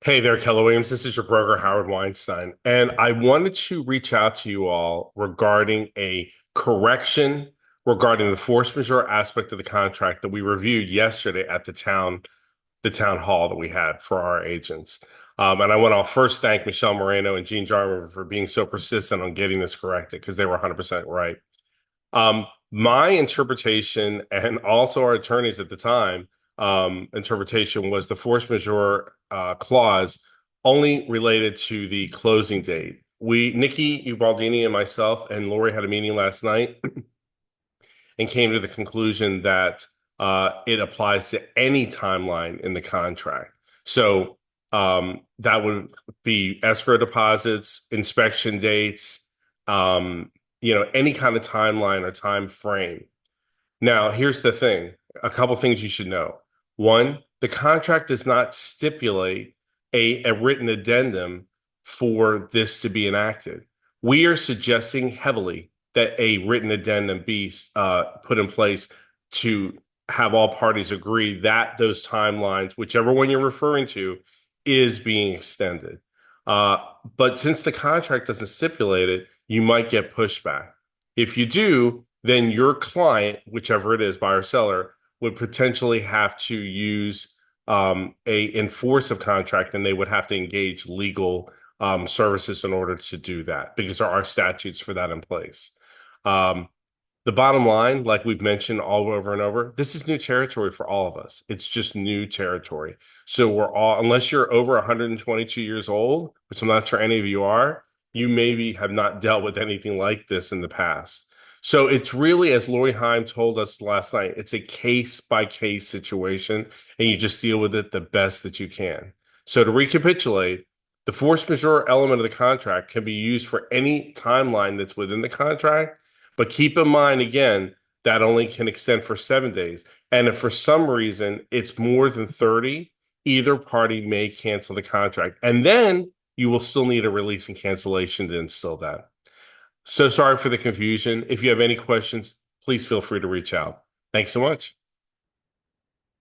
Hey there, Keller Williams. This is your broker, Howard Weinstein. And I wanted to reach out to you all regarding a correction regarding the force majeure aspect of the contract that we reviewed yesterday at the town hall that we had for our agents. And I want to first thank Michelle Moreno and Jean Jarman for being so persistent on getting this corrected because they were 100% right. My interpretation, and also our attorneys at the time, interpretation was the force majeure clause only related to the closing date. Nikki Ubaldini and myself and Lori had a meeting last night and came to the conclusion that it applies to any timeline in the contract. So that would be escrow deposits, inspection dates, any kind of timeline or time frame. Now, here's the thing, a couple things you should know. One, the contract does not stipulate a written addendum for this to be enacted. We are suggesting heavily that a written addendum be put in place to have all parties agree that those timelines, whichever one you're referring to, is being extended. But since the contract doesn't stipulate it, you might get pushback. If you do, then your client, whichever it is, buyer or seller, would potentially have to use a enforce contract, and they would have to engage legal services in order to do that because there are statutes for that in place. Um, the bottom line, like we've mentioned all over and over, this is new territory for all of us. It's just new territory. So we're all, unless you're over 122 years old, which I'm not sure any of you are, you maybe have not dealt with anything like this in the past. So it's really, as Lori Heim told us last night, it's a case by case situation, and you just deal with it the best that you can. So to recapitulate, the force majeure element of the contract can be used for any timeline that's within the contract, but keep in mind, again, that only can extend for 7 days. And if for some reason it's more than 30, either party may cancel the contract. And then you will still need a release and cancellation to instill that. So sorry for the confusion. If you have any questions, please feel free to reach out. Thanks so much.